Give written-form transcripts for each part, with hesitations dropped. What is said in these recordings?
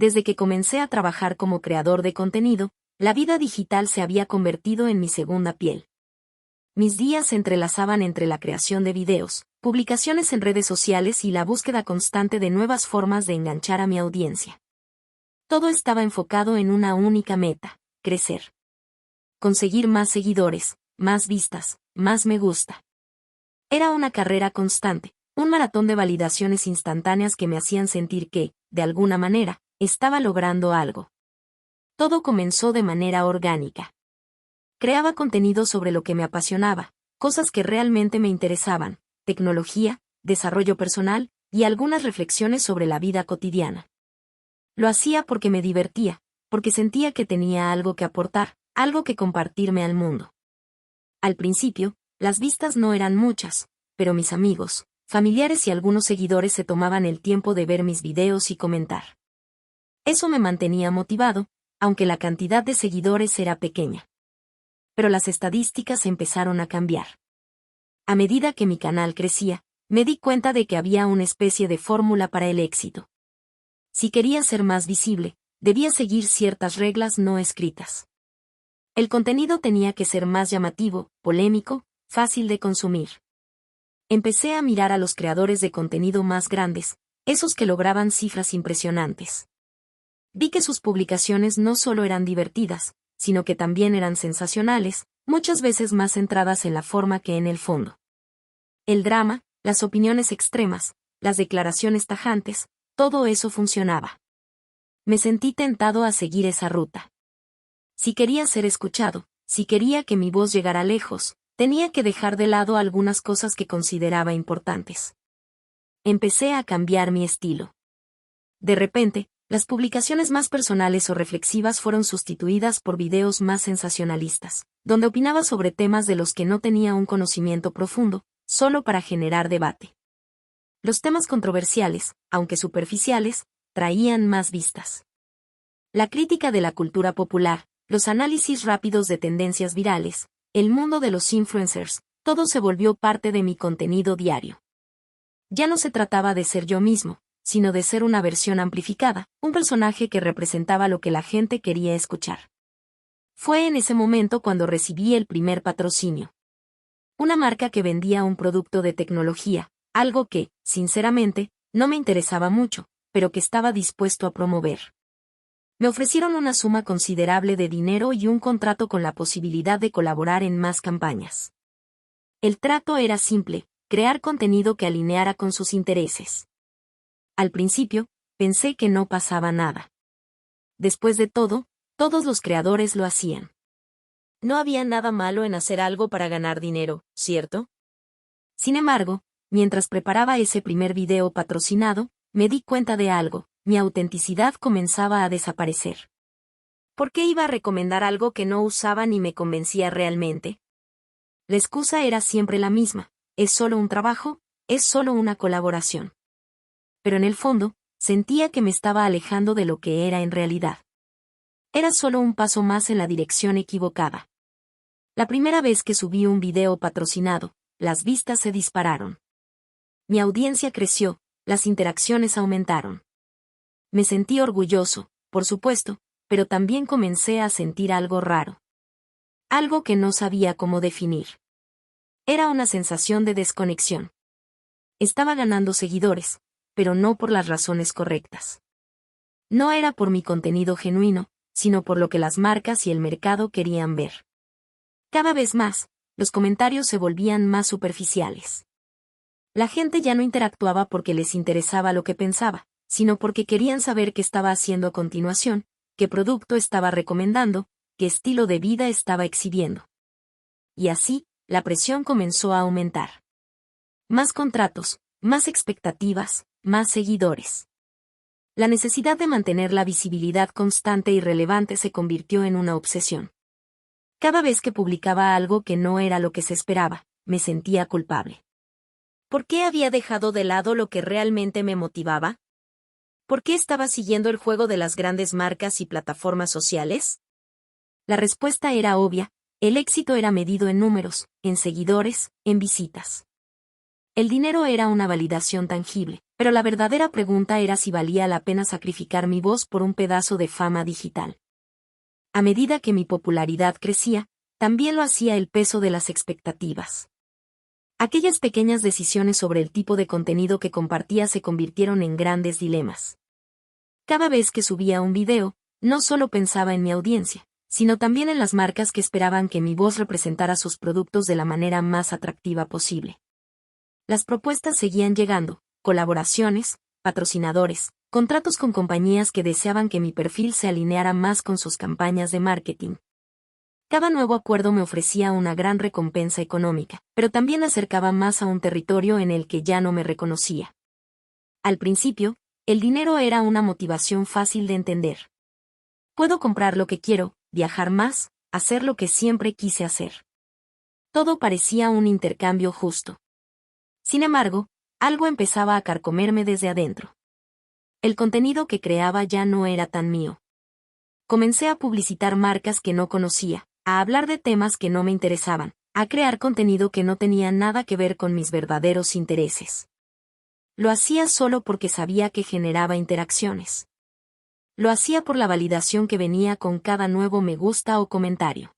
Desde que comencé a trabajar como creador de contenido, la vida digital se había convertido en mi segunda piel. Mis días se entrelazaban entre la creación de videos, publicaciones en redes sociales y la búsqueda constante de nuevas formas de enganchar a mi audiencia. Todo estaba enfocado en una única meta: crecer. Conseguir más seguidores, más vistas, más me gusta. Era una carrera constante, un maratón de validaciones instantáneas que me hacían sentir que, de alguna manera, estaba logrando algo. Todo comenzó de manera orgánica. Creaba contenido sobre lo que me apasionaba, cosas que realmente me interesaban: tecnología, desarrollo personal y algunas reflexiones sobre la vida cotidiana. Lo hacía porque me divertía, porque sentía que tenía algo que aportar, algo que compartirme al mundo. Al principio, las vistas no eran muchas, pero mis amigos, familiares y algunos seguidores se tomaban el tiempo de ver mis videos y comentar. Eso me mantenía motivado, aunque la cantidad de seguidores era pequeña. Pero las estadísticas empezaron a cambiar. A medida que mi canal crecía, me di cuenta de que había una especie de fórmula para el éxito. Si quería ser más visible, debía seguir ciertas reglas no escritas. El contenido tenía que ser más llamativo, polémico, fácil de consumir. Empecé a mirar a los creadores de contenido más grandes, esos que lograban cifras impresionantes. Vi que sus publicaciones no solo eran divertidas, sino que también eran sensacionales, muchas veces más centradas en la forma que en el fondo. El drama, las opiniones extremas, las declaraciones tajantes, todo eso funcionaba. Me sentí tentado a seguir esa ruta. Si quería ser escuchado, si quería que mi voz llegara lejos, tenía que dejar de lado algunas cosas que consideraba importantes. Empecé a cambiar mi estilo. De repente, las publicaciones más personales o reflexivas fueron sustituidas por videos más sensacionalistas, donde opinaba sobre temas de los que no tenía un conocimiento profundo, solo para generar debate. Los temas controversiales, aunque superficiales, traían más vistas. La crítica de la cultura popular, los análisis rápidos de tendencias virales, el mundo de los influencers, todo se volvió parte de mi contenido diario. Ya no se trataba de ser yo mismo, sino de ser una versión amplificada, un personaje que representaba lo que la gente quería escuchar. Fue en ese momento cuando recibí el primer patrocinio. Una marca que vendía un producto de tecnología, algo que, sinceramente, no me interesaba mucho, pero que estaba dispuesto a promover. Me ofrecieron una suma considerable de dinero y un contrato con la posibilidad de colaborar en más campañas. El trato era simple: crear contenido que alineara con sus intereses. Al principio, pensé que no pasaba nada. Después de todo, todos los creadores lo hacían. No había nada malo en hacer algo para ganar dinero, ¿cierto? Sin embargo, mientras preparaba ese primer video patrocinado, me di cuenta de algo: mi autenticidad comenzaba a desaparecer. ¿Por qué iba a recomendar algo que no usaba ni me convencía realmente? La excusa era siempre la misma: es solo un trabajo, es solo una colaboración. Pero en el fondo, sentía que me estaba alejando de lo que era en realidad. Era solo un paso más en la dirección equivocada. La primera vez que subí un video patrocinado, las vistas se dispararon. Mi audiencia creció, las interacciones aumentaron. Me sentí orgulloso, por supuesto, pero también comencé a sentir algo raro. Algo que no sabía cómo definir. Era una sensación de desconexión. Estaba ganando seguidores, pero no por las razones correctas. No era por mi contenido genuino, sino por lo que las marcas y el mercado querían ver. Cada vez más, los comentarios se volvían más superficiales. La gente ya no interactuaba porque les interesaba lo que pensaba, sino porque querían saber qué estaba haciendo a continuación, qué producto estaba recomendando, qué estilo de vida estaba exhibiendo. Y así, la presión comenzó a aumentar. Más contratos, más expectativas, más seguidores. La necesidad de mantener la visibilidad constante y relevante se convirtió en una obsesión. Cada vez que publicaba algo que no era lo que se esperaba, me sentía culpable. ¿Por qué había dejado de lado lo que realmente me motivaba? ¿Por qué estaba siguiendo el juego de las grandes marcas y plataformas sociales? La respuesta era obvia: el éxito era medido en números, en seguidores, en visitas. El dinero era una validación tangible, Pero la verdadera pregunta era si valía la pena sacrificar mi voz por un pedazo de fama digital. A medida que mi popularidad crecía, también lo hacía el peso de las expectativas. Aquellas pequeñas decisiones sobre el tipo de contenido que compartía se convirtieron en grandes dilemas. Cada vez que subía un video, no solo pensaba en mi audiencia, sino también en las marcas que esperaban que mi voz representara sus productos de la manera más atractiva posible. Las propuestas seguían llegando, colaboraciones, patrocinadores, contratos con compañías que deseaban que mi perfil se alineara más con sus campañas de marketing. Cada nuevo acuerdo me ofrecía una gran recompensa económica, pero también acercaba más a un territorio en el que ya no me reconocía. Al principio, el dinero era una motivación fácil de entender. Puedo comprar lo que quiero, viajar más, hacer lo que siempre quise hacer. Todo parecía un intercambio justo. Sin embargo, algo empezaba a carcomerme desde adentro. El contenido que creaba ya no era tan mío. Comencé a publicitar marcas que no conocía, a hablar de temas que no me interesaban, a crear contenido que no tenía nada que ver con mis verdaderos intereses. Lo hacía solo porque sabía que generaba interacciones. Lo hacía por la validación que venía con cada nuevo me gusta o comentario.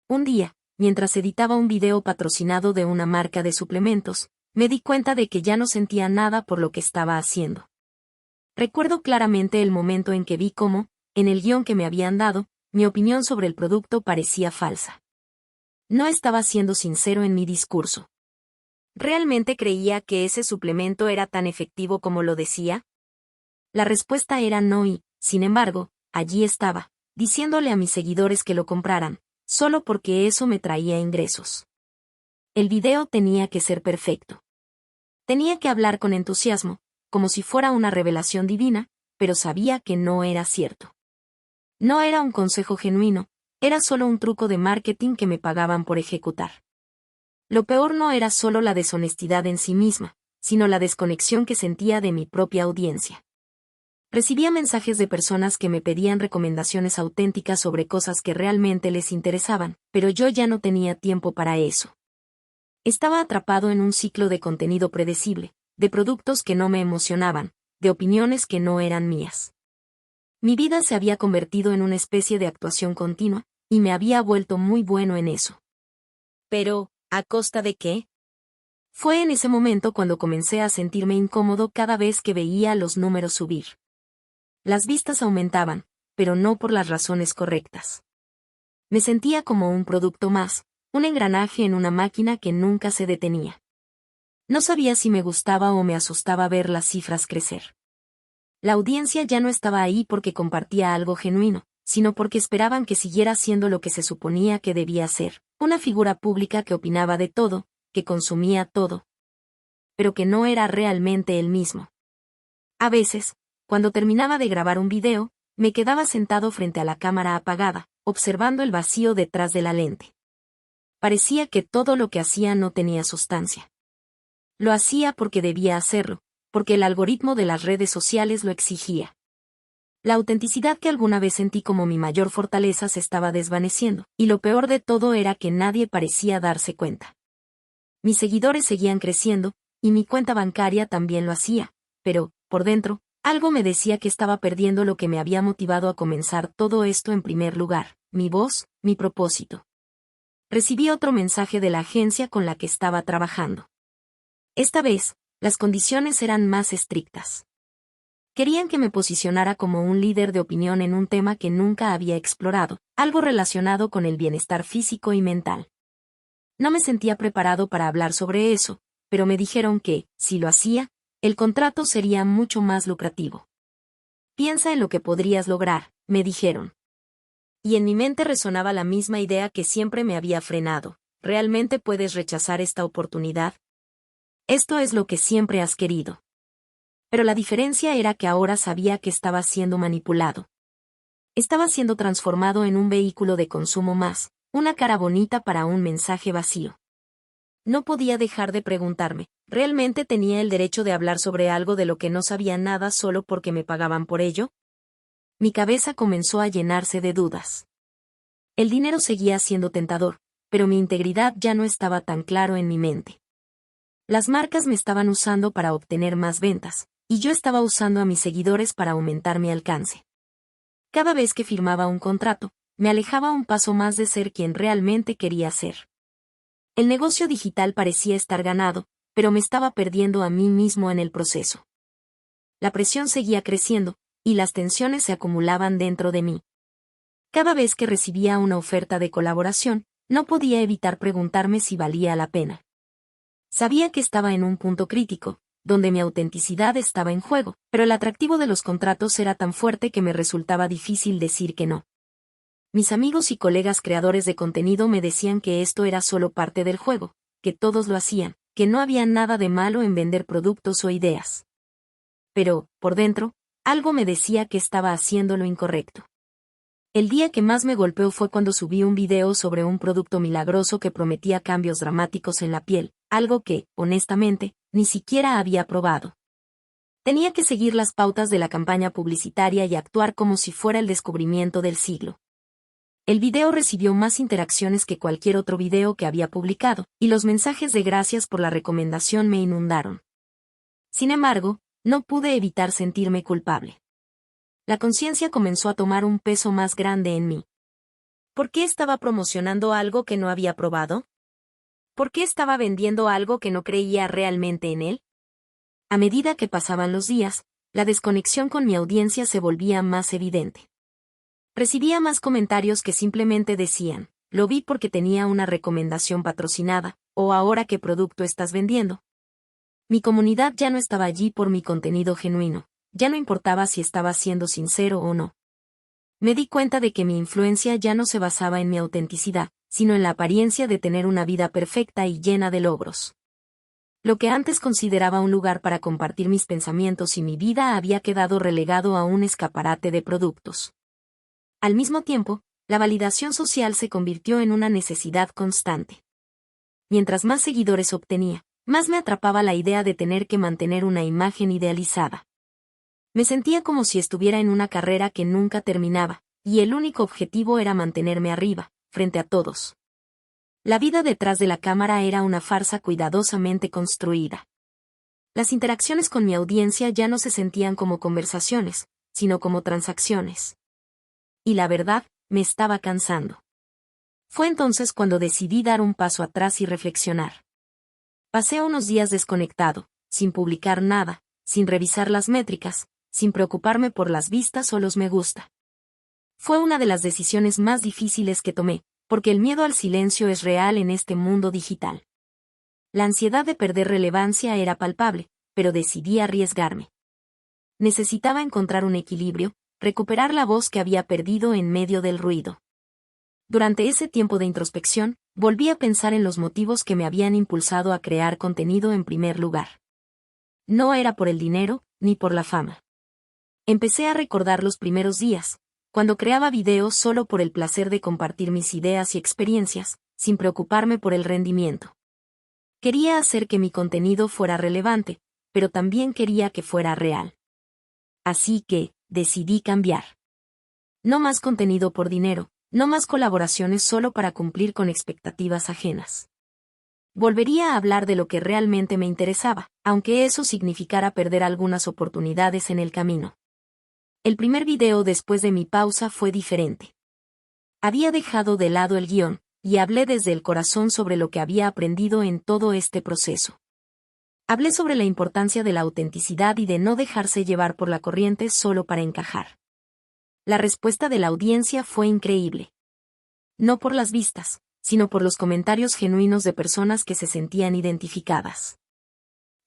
Un día, mientras editaba un video patrocinado de una marca de suplementos, me di cuenta de que ya no sentía nada por lo que estaba haciendo. Recuerdo claramente el momento en que vi cómo, en el guión que me habían dado, mi opinión sobre el producto parecía falsa. No estaba siendo sincero en mi discurso. ¿Realmente creía que ese suplemento era tan efectivo como lo decía? La respuesta era no y, sin embargo, allí estaba, diciéndole a mis seguidores que lo compraran, solo porque eso me traía ingresos. El video tenía que ser perfecto. Tenía que hablar con entusiasmo, como si fuera una revelación divina, pero sabía que no era cierto. No era un consejo genuino, era solo un truco de marketing que me pagaban por ejecutar. Lo peor no era solo la deshonestidad en sí misma, sino la desconexión que sentía de mi propia audiencia. Recibía mensajes de personas que me pedían recomendaciones auténticas sobre cosas que realmente les interesaban, pero yo ya no tenía tiempo para eso. Estaba atrapado en un ciclo de contenido predecible, de productos que no me emocionaban, de opiniones que no eran mías. Mi vida se había convertido en una especie de actuación continua, y me había vuelto muy bueno en eso. Pero, ¿a costa de qué? Fue en ese momento cuando comencé a sentirme incómodo cada vez que veía los números subir. Las vistas aumentaban, pero no por las razones correctas. Me sentía como un producto más, un engranaje en una máquina que nunca se detenía. No sabía si me gustaba o me asustaba ver las cifras crecer. La audiencia ya no estaba ahí porque compartía algo genuino, sino porque esperaban que siguiera siendo lo que se suponía que debía ser, una figura pública que opinaba de todo, que consumía todo, pero que no era realmente él mismo. A veces, cuando terminaba de grabar un video, me quedaba sentado frente a la cámara apagada, observando el vacío detrás de la lente. Parecía que todo lo que hacía no tenía sustancia. Lo hacía porque debía hacerlo, porque el algoritmo de las redes sociales lo exigía. La autenticidad que alguna vez sentí como mi mayor fortaleza se estaba desvaneciendo, y lo peor de todo era que nadie parecía darse cuenta. Mis seguidores seguían creciendo, y mi cuenta bancaria también lo hacía, pero, por dentro, algo me decía que estaba perdiendo lo que me había motivado a comenzar todo esto en primer lugar, mi voz, mi propósito. Recibí otro mensaje de la agencia con la que estaba trabajando. Esta vez, las condiciones eran más estrictas. Querían que me posicionara como un líder de opinión en un tema que nunca había explorado, algo relacionado con el bienestar físico y mental. No me sentía preparado para hablar sobre eso, pero me dijeron que, si lo hacía, el contrato sería mucho más lucrativo. Piensa en lo que podrías lograr, me dijeron. Y en mi mente resonaba la misma idea que siempre me había frenado. ¿Realmente puedes rechazar esta oportunidad? Esto es lo que siempre has querido. Pero la diferencia era que ahora sabía que estaba siendo manipulado. Estaba siendo transformado en un vehículo de consumo más, una cara bonita para un mensaje vacío. No podía dejar de preguntarme, ¿realmente tenía el derecho de hablar sobre algo de lo que no sabía nada solo porque me pagaban por ello? Mi cabeza comenzó a llenarse de dudas. El dinero seguía siendo tentador, pero mi integridad ya no estaba tan claro en mi mente. Las marcas me estaban usando para obtener más ventas, y yo estaba usando a mis seguidores para aumentar mi alcance. Cada vez que firmaba un contrato, me alejaba un paso más de ser quien realmente quería ser. El negocio digital parecía estar ganado, pero me estaba perdiendo a mí mismo en el proceso. La presión seguía creciendo, y las tensiones se acumulaban dentro de mí. Cada vez que recibía una oferta de colaboración, no podía evitar preguntarme si valía la pena. Sabía que estaba en un punto crítico, donde mi autenticidad estaba en juego, pero el atractivo de los contratos era tan fuerte que me resultaba difícil decir que no. Mis amigos y colegas creadores de contenido me decían que esto era solo parte del juego, que todos lo hacían, que no había nada de malo en vender productos o ideas. Pero, por dentro, algo me decía que estaba haciendo lo incorrecto. El día que más me golpeó fue cuando subí un video sobre un producto milagroso que prometía cambios dramáticos en la piel, algo que, honestamente, ni siquiera había probado. Tenía que seguir las pautas de la campaña publicitaria y actuar como si fuera el descubrimiento del siglo. El video recibió más interacciones que cualquier otro video que había publicado, y los mensajes de gracias por la recomendación me inundaron. Sin embargo, no pude evitar sentirme culpable. La conciencia comenzó a tomar un peso más grande en mí. ¿Por qué estaba promocionando algo que no había probado? ¿Por qué estaba vendiendo algo que no creía realmente en él? A medida que pasaban los días, la desconexión con mi audiencia se volvía más evidente. Recibía más comentarios que simplemente decían, lo vi porque tenía una recomendación patrocinada, o ahora qué producto estás vendiendo. Mi comunidad ya no estaba allí por mi contenido genuino. Ya no importaba si estaba siendo sincero o no. Me di cuenta de que mi influencia ya no se basaba en mi autenticidad, sino en la apariencia de tener una vida perfecta y llena de logros. Lo que antes consideraba un lugar para compartir mis pensamientos y mi vida había quedado relegado a un escaparate de productos. Al mismo tiempo, la validación social se convirtió en una necesidad constante. Mientras más seguidores obtenía, más me atrapaba la idea de tener que mantener una imagen idealizada. Me sentía como si estuviera en una carrera que nunca terminaba, y el único objetivo era mantenerme arriba, frente a todos. La vida detrás de la cámara era una farsa cuidadosamente construida. Las interacciones con mi audiencia ya no se sentían como conversaciones, sino como transacciones. Y la verdad, me estaba cansando. Fue entonces cuando decidí dar un paso atrás y reflexionar. Pasé unos días desconectado, sin publicar nada, sin revisar las métricas, sin preocuparme por las vistas o los me gusta. Fue una de las decisiones más difíciles que tomé, porque el miedo al silencio es real en este mundo digital. La ansiedad de perder relevancia era palpable, pero decidí arriesgarme. Necesitaba encontrar un equilibrio, recuperar la voz que había perdido en medio del ruido. Durante ese tiempo de introspección, volví a pensar en los motivos que me habían impulsado a crear contenido en primer lugar. No era por el dinero, ni por la fama. Empecé a recordar los primeros días, cuando creaba videos solo por el placer de compartir mis ideas y experiencias, sin preocuparme por el rendimiento. Quería hacer que mi contenido fuera relevante, pero también quería que fuera real. Así que, decidí cambiar. No más contenido por dinero, no más colaboraciones solo para cumplir con expectativas ajenas. Volvería a hablar de lo que realmente me interesaba, aunque eso significara perder algunas oportunidades en el camino. El primer video después de mi pausa fue diferente. Había dejado de lado el guión, y hablé desde el corazón sobre lo que había aprendido en todo este proceso. Hablé sobre la importancia de la autenticidad y de no dejarse llevar por la corriente solo para encajar. La respuesta de la audiencia fue increíble. No por las vistas, sino por los comentarios genuinos de personas que se sentían identificadas.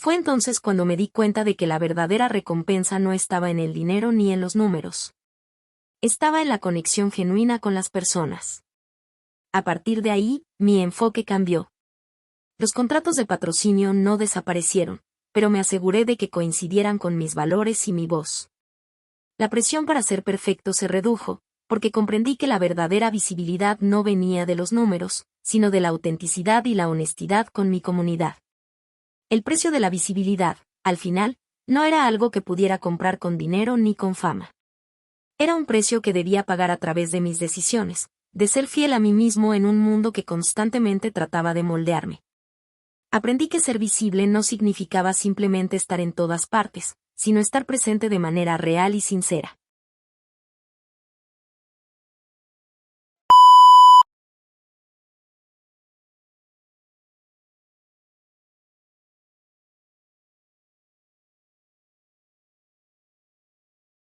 Fue entonces cuando me di cuenta de que la verdadera recompensa no estaba en el dinero ni en los números. Estaba en la conexión genuina con las personas. A partir de ahí, mi enfoque cambió. Los contratos de patrocinio no desaparecieron, pero me aseguré de que coincidieran con mis valores y mi voz. La presión para ser perfecto se redujo, porque comprendí que la verdadera visibilidad no venía de los números, sino de la autenticidad y la honestidad con mi comunidad. El precio de la visibilidad, al final, no era algo que pudiera comprar con dinero ni con fama. Era un precio que debía pagar a través de mis decisiones, de ser fiel a mí mismo en un mundo que constantemente trataba de moldearme. Aprendí que ser visible no significaba simplemente estar en todas partes, sino estar presente de manera real y sincera.